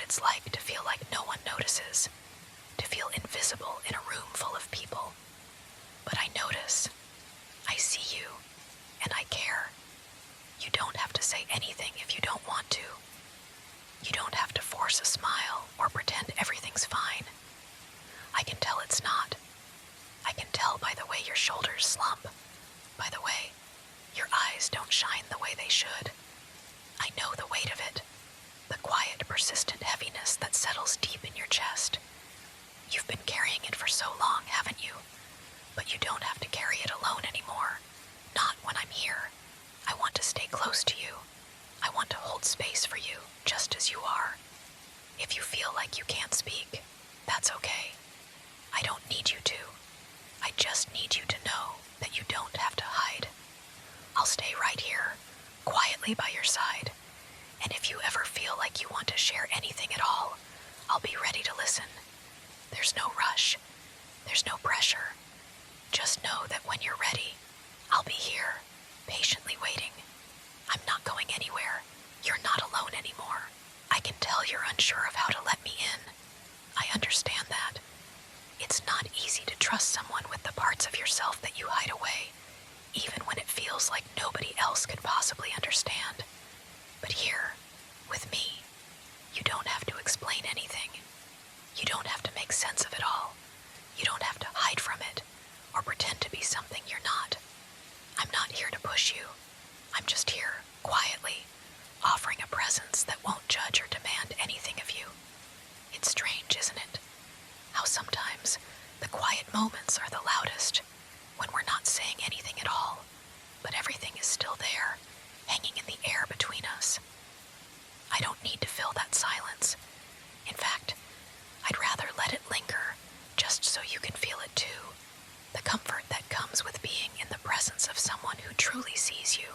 it's like to feel like no one notices, to feel invisible in a room full of people. But I notice, I see you, and I care. You don't have to say anything if you don't want to. You don't have to force a smile or pretend everything's fine. I can tell it's not. I can tell by the way your shoulders slump, by the way your eyes don't shine the way they should. I know the weight of it, the quiet, persistent heaviness that settles deep in your chest. You've been carrying it for so long, haven't you? But you don't have to carry it alone anymore. Not when I'm here. I want to stay close to you. I want to hold space for you, just as you are. If you feel like you can't speak, that's okay. I don't need you to. I just need you to know that you don't have to hide. I'll stay right here, quietly by your side. And if you ever feel like you want to share anything at all, I'll be ready to listen. There's no rush. There's no pressure. Just know that when you're ready, I'll be here, patiently waiting. I'm not going anywhere. You're not alone anymore. I can tell you're unsure of how to let me in. I understand that. It's not easy to trust someone with the parts of yourself that you hide away, even when it feels like nobody else could possibly understand. But here, with me, you don't have to explain anything. You don't have to make sense of it all. You don't have to hide from it or pretend to be something you're not. I'm not here to push you. I'm just here, quietly, offering a presence that won't judge or demand anything of you. It's strange, isn't it? How sometimes the quiet moments are the loudest, when we're not saying anything at all, but everything is still there, hanging in the air between us. I don't need to fill that silence. In fact, I'd rather let it linger, just so you can feel it too. The comfort that comes with being in the presence of someone who truly sees you,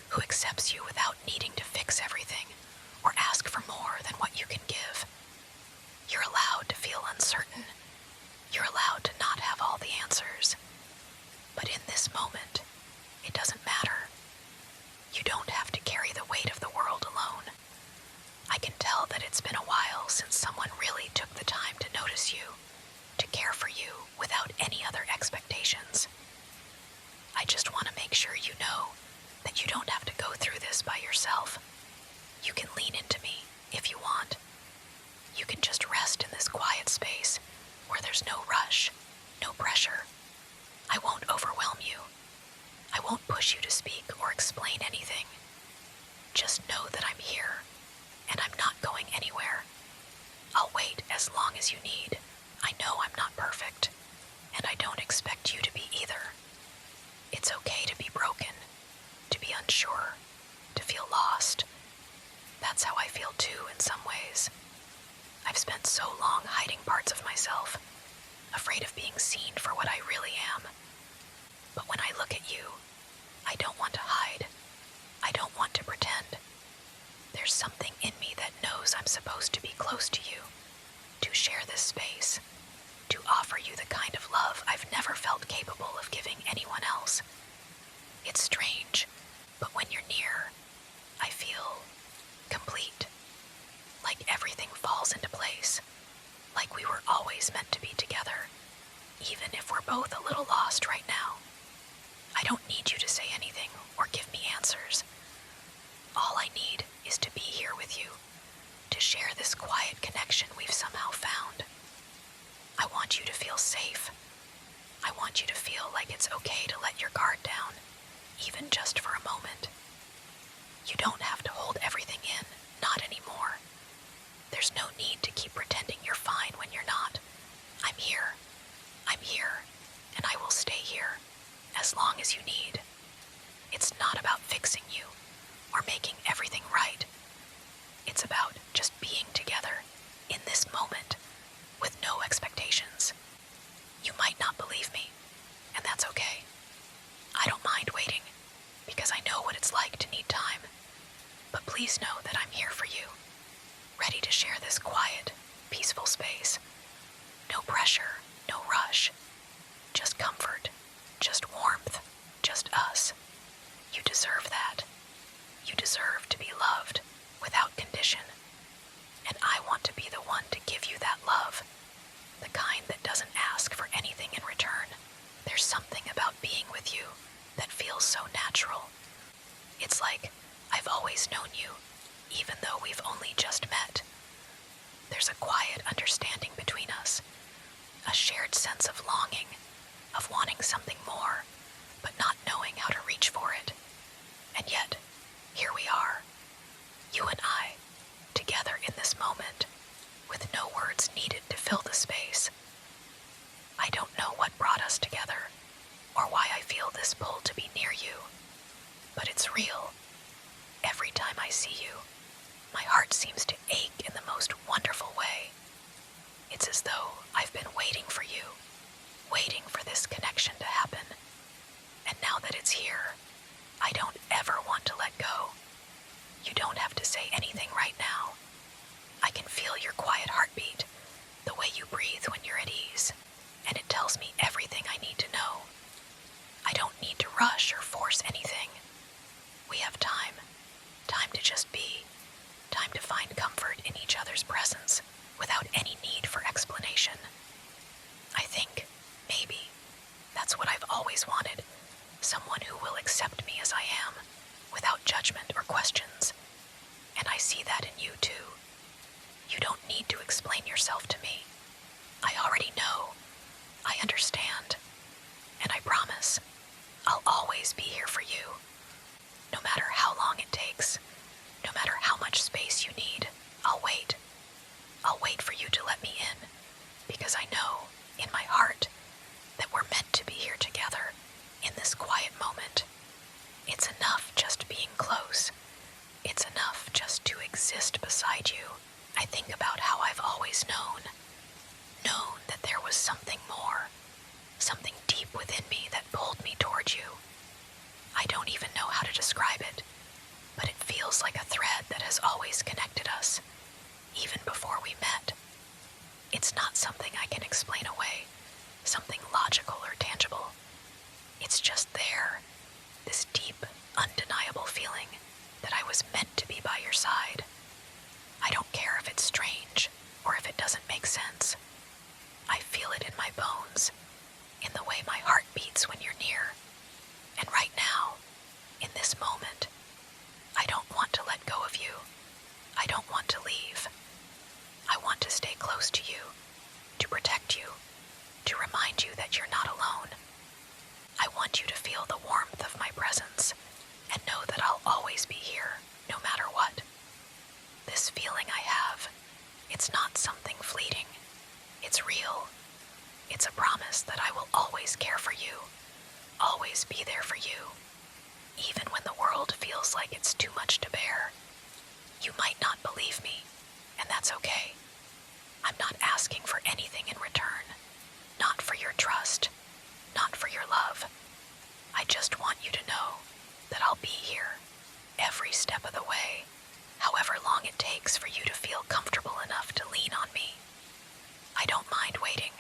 who accepts you without needing to fix everything or ask for more than what you can give. You're allowed to feel uncertain. You're allowed to not have all the answers. But in this moment, it doesn't matter. You don't have to carry the weight of the world alone. I can tell that it's been a while since someone really took the time to notice you, to care for you without any other expectations. I just want to make sure you know that you don't have to go through this by yourself. You can lean into me if you want. You can just rest in this quiet space where there's no rush, no pressure. I won't overwhelm you. I won't push you to speak or explain anything. Just know that I'm here, and I'm not going anywhere. I'll wait as long as you need. I know I'm not perfect, and I don't expect you to be either. It's okay to be broken, to be unsure, to feel lost. That's how I feel too in some ways. I've spent so long hiding parts of myself, afraid of being seen for what I really am. But when I look at you, I don't want to hide. I don't want to pretend. There's something in me that knows I'm supposed to be close to you, to share this space, to offer you the kind of love I've never felt capable of giving anyone else. It's strange, but when you're near, I feel complete. Like everything falls into place, like we were always meant to be together, even if we're both a little lost right now. I don't need you to say anything or give me answers. All I need is to be here with you, to share this quiet connection we've somehow found. I want you to feel safe. I want you to feel like it's okay to let your guard down, even just for a moment. You don't have to hold everything in, not anymore. There's no need to keep pretending you're fine when you're not. I'm here, and I will stay here, as long as you need. It's not about fixing you, or making everything right. It's about just being together, in this moment, with no expectations. You might not believe me, and that's okay. I don't mind waiting, because I know what it's like to need time. But please know that I'm here for you, ready to share this quiet, peaceful space. No pressure, no rush. Just comfort, just warmth, just us. You deserve that. You deserve to be loved, without condition. And I we've only just met. There's a quiet understanding between us, a shared sense of longing, of wanting something more, but not knowing how to reach for it. And yet, here we are, you and I, together in this moment, with no words needed to fill the space. I don't know what brought us together, or why I feel this pull to be near you, but it's real. Every time I see you, my heart seems to ache in the most wonderful way. It's as though I've been waiting for you, waiting for this connection to happen. And now that it's here, I don't ever want to let go. You don't have to say anything right now. I can feel your quiet heartbeat, the way you breathe when you're at ease, and it tells me everything I need to know. I don't need to rush or force anything. We have time to just be, time to find comfort in each other's presence without any need for explanation. I think, maybe, that's what I've always wanted, someone who will accept me as I am, without judgment or questions. And I see that in you too. You don't need to explain yourself to me. I already know. I understand. And I promise, I'll always be here for you. No matter how long it takes, no matter how much space you need, I'll wait. I'll wait for you to let me in, because I know, in my heart, that we're meant to be here together, in this quiet moment. It's enough just being close. It's enough just to exist beside you. I think about how I've always known that there was something more, something deep within me that pulled me towards you. I don't even know how to describe it, but it feels like a thread that has always connected us, even before we met. It's not something I can explain away, something logical or tangible. It's just there, this deep, undeniable feeling that I was meant to be by your side. I don't care if it's strange or if it doesn't make sense. I feel it in my bones, in the way my heart beats when you're near. And right now, in this moment, I don't want to let go of you. I don't want to leave. I want to stay close to you, to protect you, to remind you that you're not alone. I want you to feel the warmth of my presence and know that I'll always be here, no matter what. This feeling I have, it's not something fleeting. It's real. It's a promise that I will always care for you, always be there for you, even when the world feels like it's too much to bear. You might not believe me, and that's okay. I'm not asking for anything in return, not for your trust, not for your love. I just want you to know that I'll be here every step of the way, however long it takes for you to feel comfortable enough to lean on me. I don't mind waiting.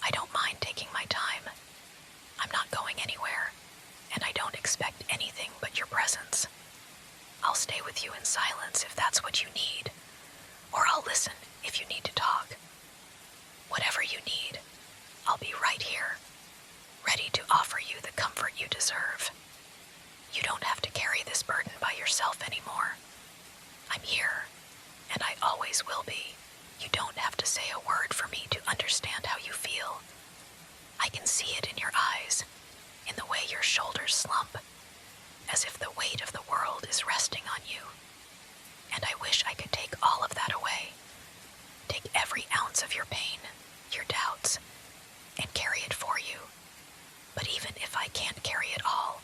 I don't mind taking my time. I'm not going anywhere, and I don't expect anything but your presence. I'll stay with you in silence if that's what you need, or I'll listen if you need to talk. Whatever you need, I'll be right here, ready to offer you the comfort you deserve. You don't have to carry this burden by yourself anymore. I'm here, and I always will be. You don't have to say a word for me to understand how you feel. I can see it in your eyes, in the way your shoulders slump, as if the weight of the world is resting on you. And I wish I could take all of that away, take every ounce of your pain, your doubts, and carry it for you. But even if I can't carry it all,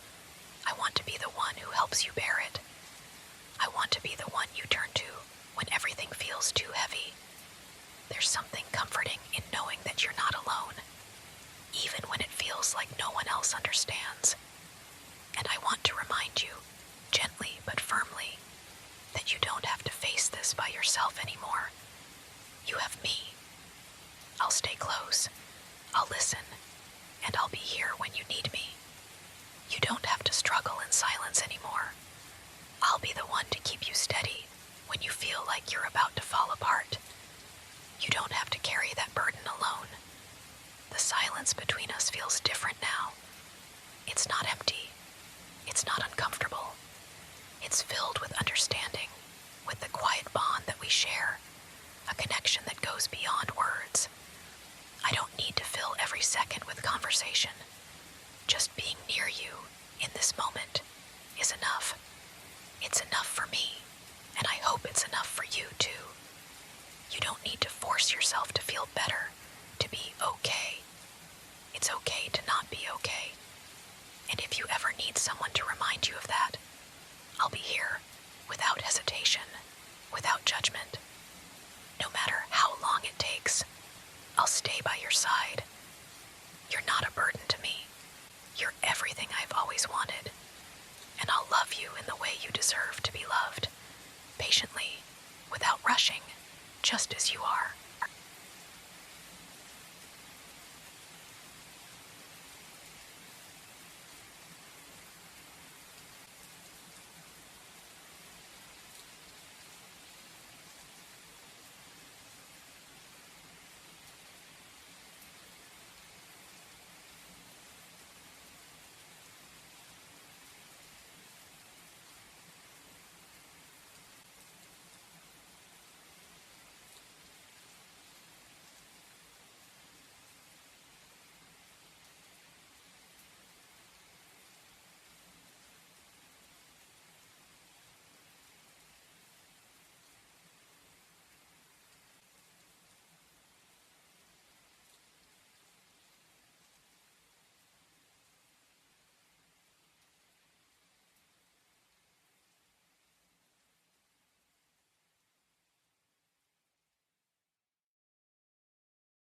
I want to be the one who helps you bear it. I want to be the one you turn to when everything feels too heavy. There's something comforting in knowing that you're not alone, even when it feels like no one else understands. And I want to remind you, gently but firmly, that you don't have to face this by yourself anymore. You have me. I'll stay close, I'll listen, and I'll be here when you need me. You don't have to struggle in silence anymore. I'll be the one to keep you steady when you feel like you're about to fall apart. You don't have to carry that burden alone. The silence between us feels different now. It's not empty. It's not uncomfortable. It's filled with understanding, with the quiet bond we share, a connection that goes beyond words. I don't need to fill every second with conversation. Just being near you in this moment is enough. It's enough for me, and I hope it's enough for you too. You don't need to force yourself to feel better, to be okay. It's okay to not be okay. And if you ever need someone to remind you of that, I'll be here, without hesitation, without judgment. No matter how long it takes, I'll stay by your side. You're not a burden to me. You're everything I've always wanted. And I'll love you in the way you deserve to be loved, patiently, without rushing, just as you are.